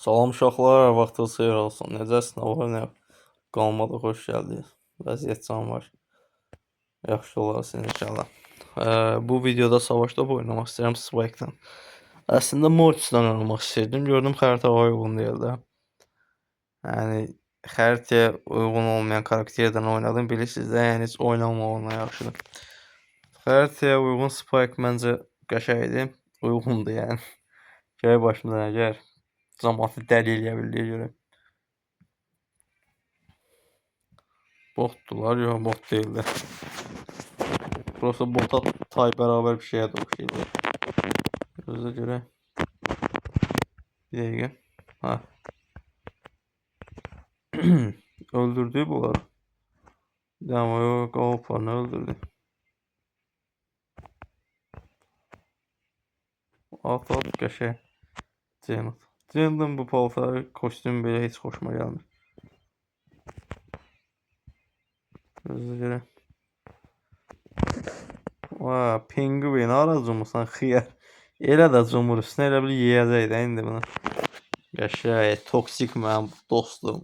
Salam uşaqlar, vaxtınız xeyir olsun. Necəsiniz? Nə var, nə yox? Qalmadı, xoş gəldiniz. Vəziyyət can var. Yaxşı olasınız inşallah. Bu videoda savaş topu oynamaq istəyirəm Spike-dan. Əslində Mortis'dan oynamaq istəyirdim. Gördüm xəritəyə uyğun deyil də. Yəni xəritəyə uyğun olmayan karakterdən oynadım. Bilirsiniz də, yəni heç oynamamaqla yaxşıdır. Xəritəyə uyğun Spike məncə qəşəngdir. Uyğundur yəni. Gəl başımdan əgər cəmaatı dəli eləyə bildiyi görə. Botdular, yox bot değildi. Prosta bota tay beraber bir şeye de oxşaydı. Gözə görə. Bir dəqiqə. Ha. Öldürdü bunları. Ama yok, Avrupanı öldürdü. At qəşəng. Cennet. Cennet'in bu paltarı, kostüm belə heç xoşuma gəlmir. Gözə görə. Penguin aracımısan xiyər. Elə də cumur üstünə elə bil yeyəcək də indi bunu. Qəşəng, toksik mənim dostum.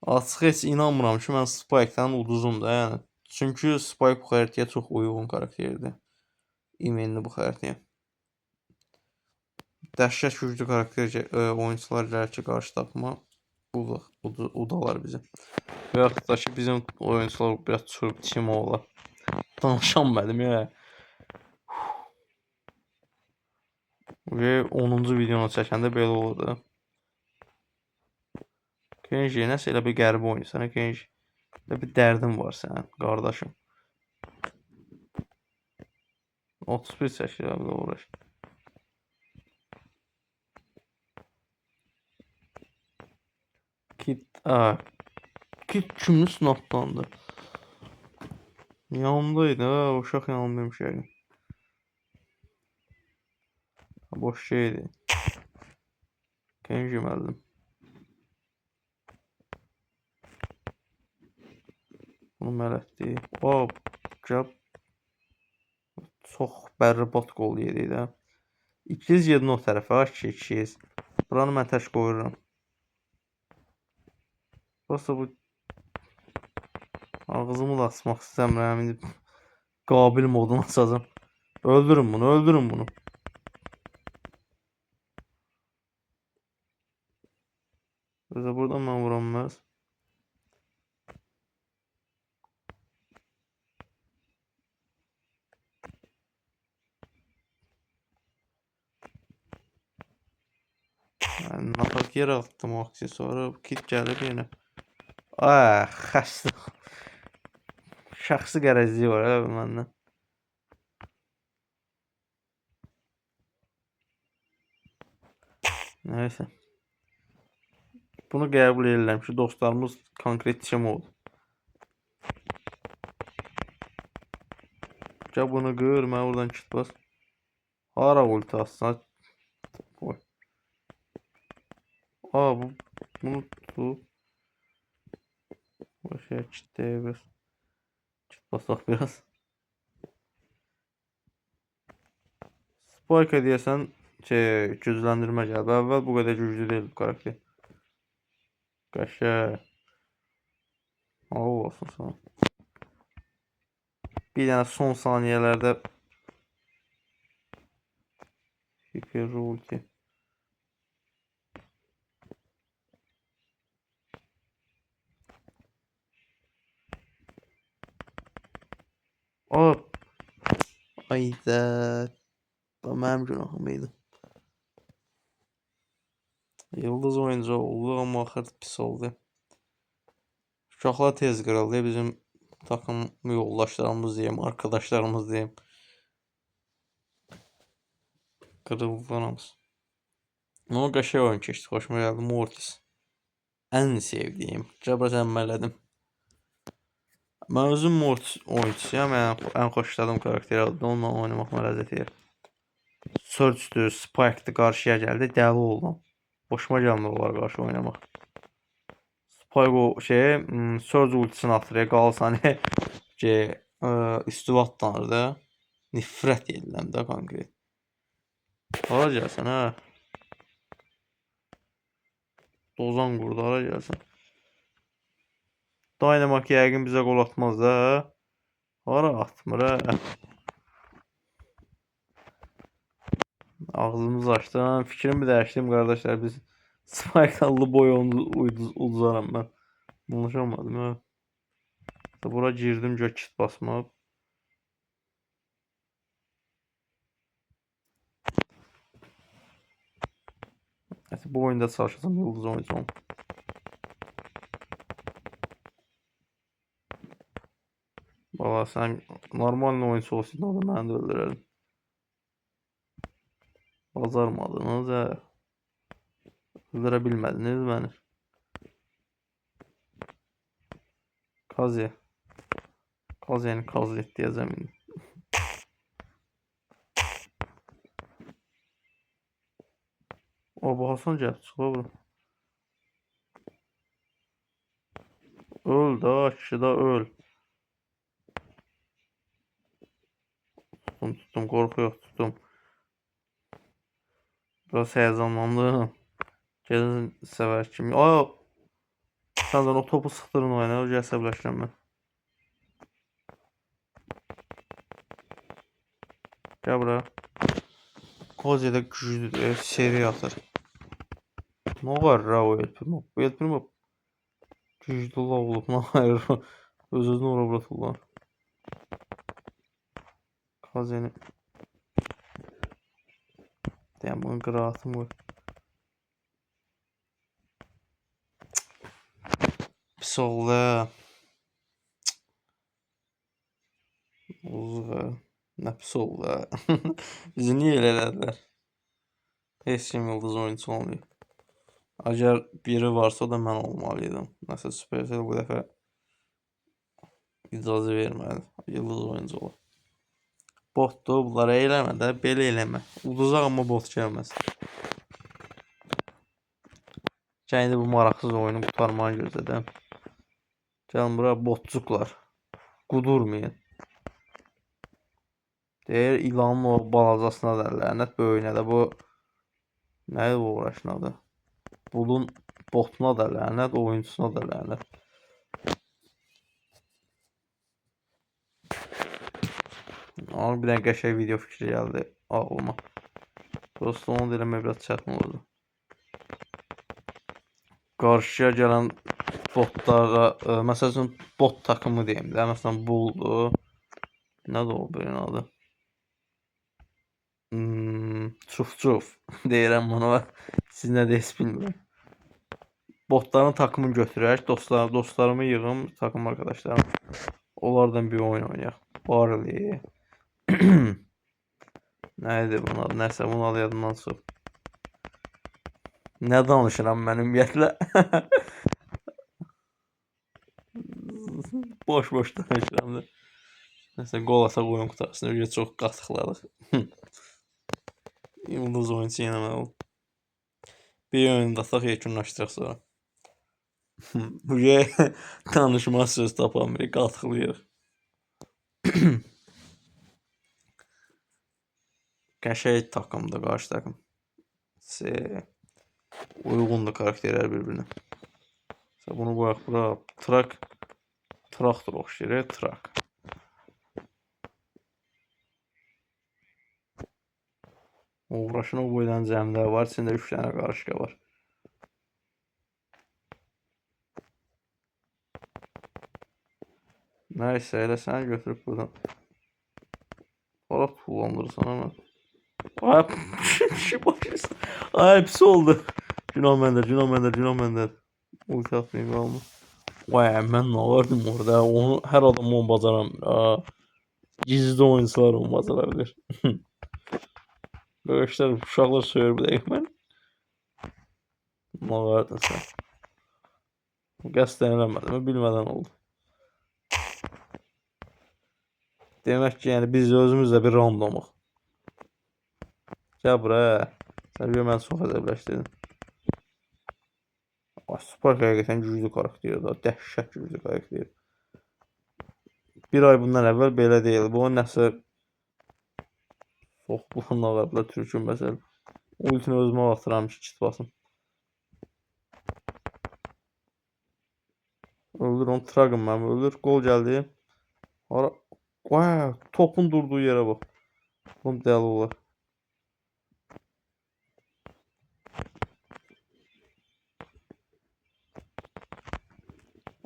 Açıq heç inanmıram ki, mən Spike'dan uduzum da yəni. Çünki Spike bu xəritəyə çox uyğun karakterdir. İmenli bu xəritəyə. Dəhşət güclü karakter oyuncular gəlir ki, qarşı takıma udalar bizi. Və yaxud da ki, bizim oyuncular biraz çürük tim olar. Danışanmadım ya. Və 10-cu videonu çəkəndə belə olurdu. Kenji, nəsə elə bir qəribə oyuncusan, Kenji. Elə bir dərdin var sənin, qardaşım. 31 çəkir abi də uğraş. Kit kimli sınavdandı? Yanımdaydı ha, uşaq yanımdaymış yəni. Boş şeydi. Kenji müəllim. Bunu mələtdi. Cəb. Çox bərbad qol yedik də. 200 yedin o tərəfə, 200. Buranı mən tək qoyuram. Prosta bu ağzımı da açmaq istəmirəm. İndi qabil modunu açacağım. Öldürün bunu, öldürün bunu. Buradan mən vuramaz. Napak yer attım o aksesuarı. Kit gəlib yenə. Xəstə. Şəxsi qərəzliyi var abi məndən. Neyse. Bunu qəbul edirəm ki, dostlarımız konkret tim oldu. Gəl bunu qır, mən oradan kit bas. Hara ulti atsan. Oy. Bunu tutub. Başa kitləyə biraz. Kit basaq biraz. Spike deyəsən gücləndirmə gəldi. Əvvəl bu qədər güclü deyil bu karakter. Qəşəng. Olsun sana. Bir dənə son saniyələrdə hiper ulti. Ayda. Bu mənim günahım idi. Yıldız oyuncu oldu ama axır pis oldu. Uşaqlar tez qırıldı. Bizim takım yoldaşlarımız diyeyim, arkadaşlarımız diyeyim. Qırıldılarımız. Ama qəşəng oyun keçdi. Xoşuma gəldi. Mortis. Ən sevdiyim. Cəbrə əmələdim. Mən özüm Mortis oyuncusuyam. Yəni ən xoşladığım karakter oldu. Onunla oynamaq mənə ləzzət verir. Surge'dür, Spike'dır, qarşıya gəldi. Dəli oldum. Hoşuma gəlmir onlara qarşı oynamaq. Spike o Surge ultisini atır. Qalsan üstü atlanır da. Nifrət edirəm də konkret. Hara gəlsən, hə? Dozan qurdu, hara gəlsən? Dynamite yəqin bizə qol atmaz da, hə? Hara atmır, hə? Ağzımızı açdım. Fikrimi dəyişdim qardaşlar. Biz Spike'lı boy uduzarım mən. Konuşamadım, hə? Bura girdim, gör kit basmaq. Bu oyunda çalışacağım, yıldız oynayacağım. Valla sen normal oyuncu olsaydın o da məni də öldürərdin. Bacarmadınız, hə? Öldürə bilmədiniz məni. Kazi. Kazi'ni kazı et diyeceğim indi. O bu Hasan gəlib çıxıb bura. Öl da, kişi da öl. Tuttum, qorxu yox, tuttum. Biraz heyecanlandım. Gəlin səvər kimi. Aa! Səndən o topu sıxdırın oyuna, o əsəbləşirəm mən. Gəl bura. Kazi də güclüdür, seri atır. Ne var ra o Elpirmop? Bu Elpirmop güclü olub, ne var? Öz-özünü ora bura tullar. Kazeni. Deyəm, bunun qıraatım var. Pis oldu. Uzuğa. Nə pis oldu. Bizi niyə elə elədilər? Heç kim yıldız oyuncusu olmuyor. Əgər biri varsa o da mən olmalıydım. Nəsə Supercell bu dəfə icazə vermədi. Yıldız oyuncu olur. Botdur, bunlara eləmə də, belə eləmə. Uduzaq amma bot gəlməz. Gəlin bu maraqsız oyunu qurtarmanı gözlədim. Gəlin bura botçuklar. Qudurmayın. Deyir ilanın o balacasına da lənət, böyüyünə də bu nədir bu uğraşın adı? Bunun botuna da lənət, oyuncusuna da lənət. Ama bir dənə qəşəng video fikri gəldi ağlıma. Dostum onu eləmək biraz çətin oldu. Qarşıya gələn botlara, məsəl üçün bot takımı deyim də, məsələn Bulldur. Nədir o birinin adı? Çuf deyirəm buna. Siz nə deyirsiniz bilmirəm. Botların takımını götürək, dostlarımı yığım, takım arkadaşlarım. Onlardan bir oyun oynayaq. Barley. Neydi bunun adı? Neyse bunun adı yadımdan çıxıb. Nə danışıram mən ümumiyyətlə? Boş danışıram da. Neyse gol ataq oyun qutarsın. Öyle çox qatıqladıq. Yıldız oyuncu yeneməli oldu. Bir oyunda ataq yekunlaşdıraq sonra. Buraya danışma söz tapamırıq, qatıqlayırıq. Qəşəng takımdır qarşı takım. Uyğundur karakterlər bir-birinə. Bunu qoyaq bura. Traktor oxşayır, trak. Uğraşın o boydan cəmdə var, içində 3 dənə qarışqa var. Nəysə, elə səni götürüb buradan. Para kullandırırsan hemen. Ay, şu başlasın. Ay, pis oldu. Günah məndə. Ulti atmayayım qalma. Vay, mən nə vardım orada? Onu hər adam onu bacaramır. Gizli oyuncular onu bacara bilir. Arkadaşlar, uşaqlar söyür bir dəqiq mən. Nə vardın sən? Qəsdən eləmədim, bilmədən oldu. Demək ki, yəni biz özümüz də bir randomuq. Gəl buraya. Sən bir mən çox əzəbləşdirdin. Spark həqiqətən güclü karakterdir da. Dəhşət güclü karakter. Bir ay bundan əvvəl belə deyildi. Bu nəsə soxbuğun ağablar türkün məsəl. Ultini özümə vaxtıram ki, kit basım. Öldür onu, Traqın mənim öldür. Qol gəldi. Hara? Vay, topun durduğu yerə bax. Oğlum dəli olar.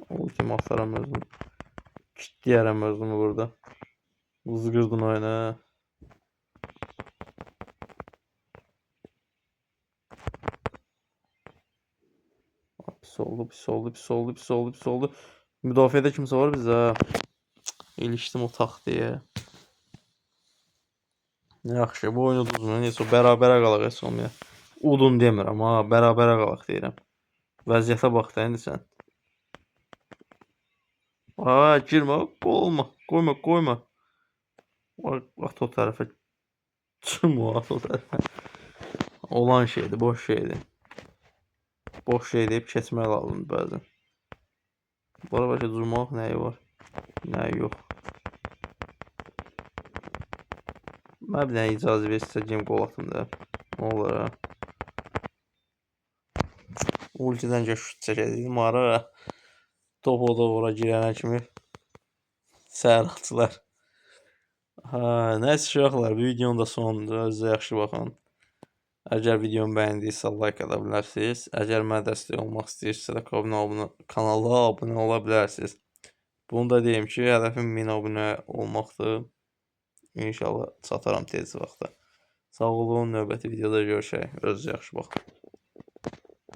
Ultimi atıram özümü. Kitləyərəm özümü burada. Zıqırdın oyuna. Pis oldu, pis oldu, pis oldu, pis oldu, pis oldu. Müdafiədə kimsə var bizə? İlişdim o taxtaya. Yaxşı, bu oyunu uduzmuyor. Neysə, bərabərə qalaq heç olmaya. Udun demirəm ha, bərabərə qalaq deyirəm. Vəziyyətə bax da indi sən. Aa, girmə, olma, qoyma, qoyma. At o tərəfə. Çıxma at o tərəfə. Olan şeydir, boş şeydir. Boş şey deyib keçmək lazımdır bəzən. Bura başa durmaq nəyi var? Nəyi yox. Mən bir dənə icazə versəcəyim qol atım da. Nə olar ha? Ultidən şut çəkəcəyim. Ara top o da ora girənə kimi səhər atılar. Nəysə uşaqlar, videonun da sonunda özünüzə yaxşı baxın. Əgər videomu bəyəndiysə like ata bilərsiniz. Əgər mənə dəstək olmaq istəyirsə də kanala abunə ola bilərsiniz. Bunu da deyim ki, hədəfim 1000 abunə olmaqdır. İnşallah çataram tez vaxtda. Sağ olun, növbəti videoda görüşək. Özünüzə yaxşı baxın.